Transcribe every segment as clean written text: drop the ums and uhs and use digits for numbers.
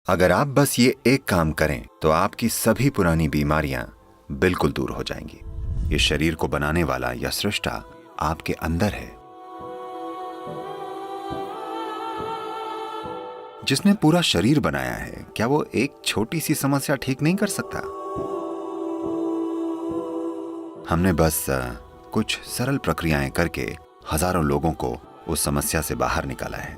अगर आप बस ये एक काम करें तो आपकी सभी पुरानी बीमारियां बिल्कुल दूर हो जाएंगी। ये शरीर को बनाने वाला या सृष्टा आपके अंदर है। जिसने पूरा शरीर बनाया है, क्या वो एक छोटी सी समस्या ठीक नहीं कर सकता? हमने बस कुछ सरल प्रक्रियाएं करके हजारों लोगों को उस समस्या से बाहर निकाला है।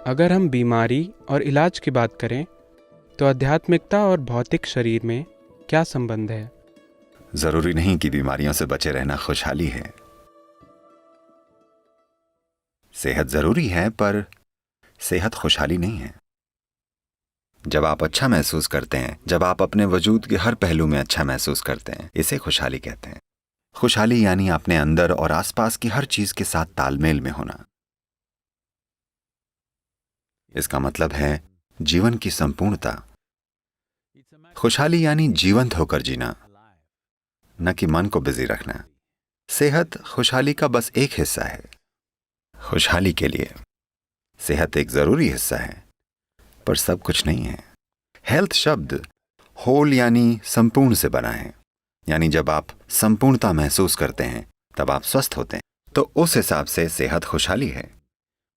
अगर हम बीमारी और इलाज की बात करें तो आध्यात्मिकता और भौतिक शरीर में क्या संबंध है? जरूरी नहीं कि बीमारियों से बचे रहना खुशहाली है। सेहत जरूरी है, पर सेहत खुशहाली नहीं है। जब आप अच्छा महसूस करते हैं, जब आप अपने वजूद के हर पहलू में अच्छा महसूस करते हैं, इसे खुशहाली कहते हैं। खुशहाली यानी अपने अंदर और आसपास की हर चीज के साथ तालमेल में होना। इसका मतलब है जीवन की संपूर्णता। खुशहाली यानी जीवंत होकर जीना, न कि मन को बिजी रखना। सेहत खुशहाली का बस एक हिस्सा है। खुशहाली के लिए सेहत एक जरूरी हिस्सा है, पर सब कुछ नहीं है। हेल्थ शब्द होल यानी संपूर्ण से बना है। यानी जब आप संपूर्णता महसूस करते हैं तब आप स्वस्थ होते हैं। तो उस हिसाब से सेहत खुशहाली है।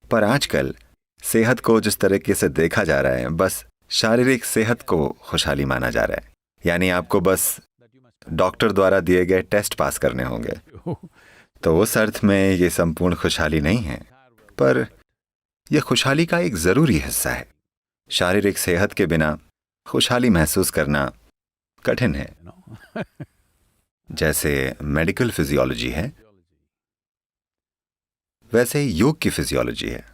पर आजकल सेहत को जिस तरीके से देखा जा रहा है, बस शारीरिक सेहत को खुशहाली माना जा रहा है। यानी आपको बस डॉक्टर द्वारा दिए गए टेस्ट पास करने होंगे। तो उस अर्थ में ये संपूर्ण खुशहाली नहीं है, पर यह खुशहाली का एक जरूरी हिस्सा है। शारीरिक सेहत के बिना खुशहाली महसूस करना कठिन है। जैसे मेडिकल फिजियोलॉजी है, वैसे ही योग की फिजियोलॉजी है।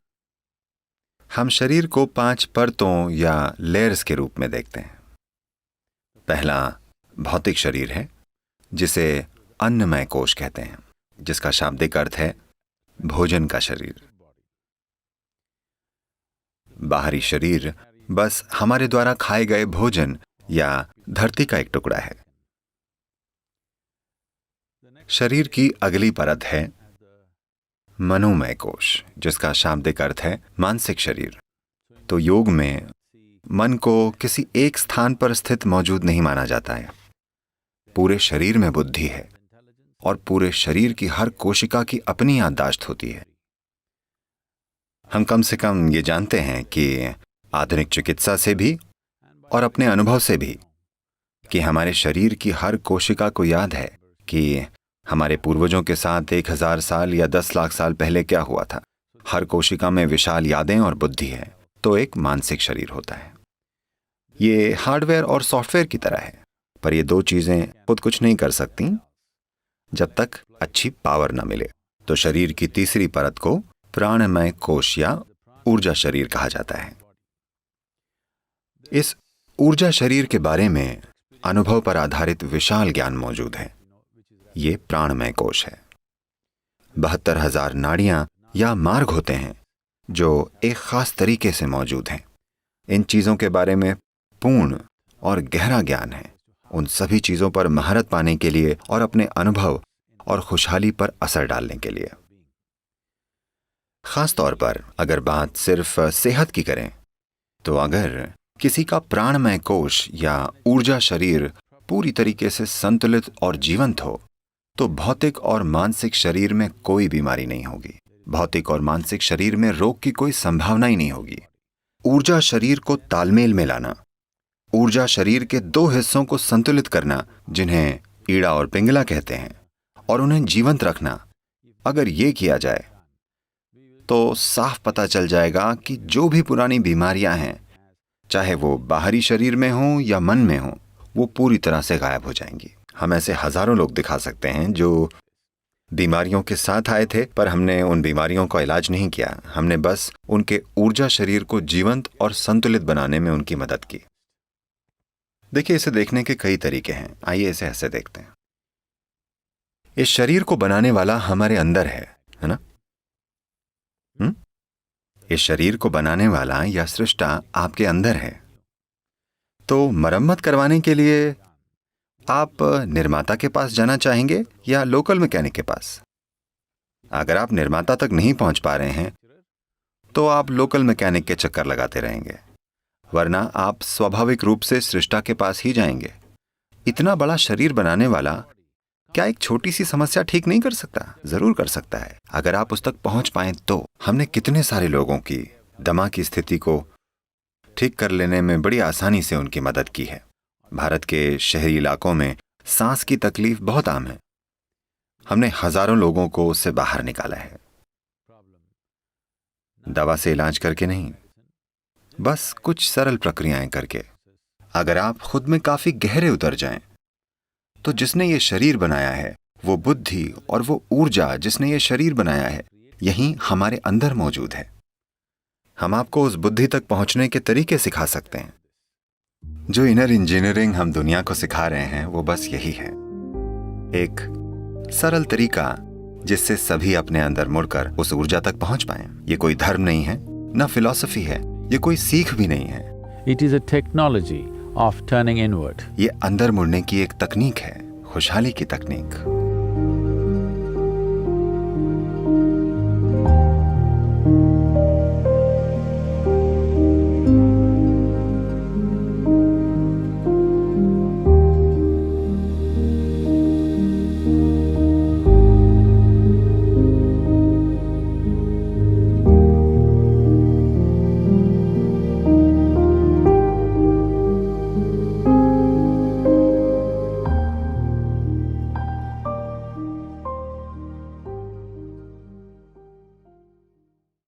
हम शरीर को 5 परतों या लेयर्स के रूप में देखते हैं। पहला भौतिक शरीर है, जिसे अन्नमय कोश कहते हैं, जिसका शाब्दिक अर्थ है भोजन का शरीर। बाहरी शरीर बस हमारे द्वारा खाए गए भोजन या धरती का एक टुकड़ा है। शरीर की अगली परत है मनोमय कोश, जिसका शाब्दिक अर्थ है मानसिक शरीर। तो योग में मन को किसी एक स्थान पर स्थित मौजूद नहीं माना जाता है। पूरे शरीर में बुद्धि है और पूरे शरीर की हर कोशिका की अपनी याददाश्त होती है। हम कम से कम ये जानते हैं कि आधुनिक चिकित्सा से भी और अपने अनुभव से भी कि हमारे शरीर की हर कोशिका को याद है कि हमारे पूर्वजों के साथ 1000 साल या 10 लाख साल पहले क्या हुआ था। हर कोशिका में विशाल यादें और बुद्धि है। तो एक मानसिक शरीर होता है। ये हार्डवेयर और सॉफ्टवेयर की तरह है, पर ये दो चीजें खुद कुछ नहीं कर सकती जब तक अच्छी पावर न मिले। तो शरीर की तीसरी परत को प्राणमय कोश या ऊर्जा शरीर कहा जाता है। इस ऊर्जा शरीर के बारे में अनुभव पर आधारित विशाल ज्ञान मौजूद है। ये प्राणमय कोश है। 72,000 नाड़ियां या मार्ग होते हैं जो एक खास तरीके से मौजूद हैं। इन चीजों के बारे में पूर्ण और गहरा ज्ञान है। उन सभी चीजों पर महारत पाने के लिए और अपने अनुभव और खुशहाली पर असर डालने के लिए। खास तौर पर अगर बात सिर्फ सेहत की करें, तो अगर किसी का प्राणमय कोश या ऊर्जा शरीर पूरी तरीके से संतुलित और जीवंत हो, तो भौतिक और मानसिक शरीर में कोई बीमारी नहीं होगी। भौतिक और मानसिक शरीर में रोग की कोई संभावना ही नहीं होगी। ऊर्जा शरीर को तालमेल में लाना, ऊर्जा शरीर के 2 हिस्सों को संतुलित करना, जिन्हें ईड़ा और पिंगला कहते हैं, और उन्हें जीवंत रखना, अगर ये किया जाए तो साफ पता चल जाएगा कि जो भी पुरानी बीमारियां हैं, चाहे वो बाहरी शरीर में हो या मन में हो, वो पूरी तरह से गायब हो जाएंगी। हम ऐसे हजारों लोग दिखा सकते हैं जो बीमारियों के साथ आए थे, पर हमने उन बीमारियों का इलाज नहीं किया। हमने बस उनके ऊर्जा शरीर को जीवंत और संतुलित बनाने में उनकी मदद की। देखिए, इसे देखने के कई तरीके हैं। आइए इसे ऐसे देखते हैं। इस शरीर को बनाने वाला हमारे अंदर है ना? इस शरीर को बनाने वाला या सृष्टा आपके अंदर है। तो मरम्मत करवाने के लिए आप निर्माता के पास जाना चाहेंगे या लोकल मैकेनिक के पास? अगर आप निर्माता तक नहीं पहुंच पा रहे हैं तो आप लोकल मैकेनिक के चक्कर लगाते रहेंगे, वरना आप स्वाभाविक रूप से सृष्टा के पास ही जाएंगे। इतना बड़ा शरीर बनाने वाला क्या एक छोटी सी समस्या ठीक नहीं कर सकता? जरूर कर सकता है, अगर आप उस तक पहुंच पाएं तो। हमने कितने सारे लोगों की दमा की स्थिति को ठीक कर लेने में बड़ी आसानी से उनकी मदद की है। भारत के शहरी इलाकों में सांस की तकलीफ बहुत आम है। हमने हजारों लोगों को उससे बाहर निकाला है, दवा से इलाज करके नहीं, बस कुछ सरल प्रक्रियाएं करके। अगर आप खुद में काफी गहरे उतर जाएं, तो जिसने ये शरीर बनाया है, वो बुद्धि और वो ऊर्जा जिसने ये शरीर बनाया है, यही हमारे अंदर मौजूद है। हम आपको उस बुद्धि तक पहुंचने के तरीके सिखा सकते हैं। जो इनर इंजीनियरिंग हम दुनिया को सिखा रहे हैं वो बस यही है, एक सरल तरीका जिससे सभी अपने अंदर मुड़कर उस ऊर्जा तक पहुंच पाएं। ये कोई धर्म नहीं है, न फिलॉसफी है, ये कोई सीख भी नहीं है। It is a technology of turning inward. ये अंदर मुड़ने की एक तकनीक है, खुशहाली की तकनीक।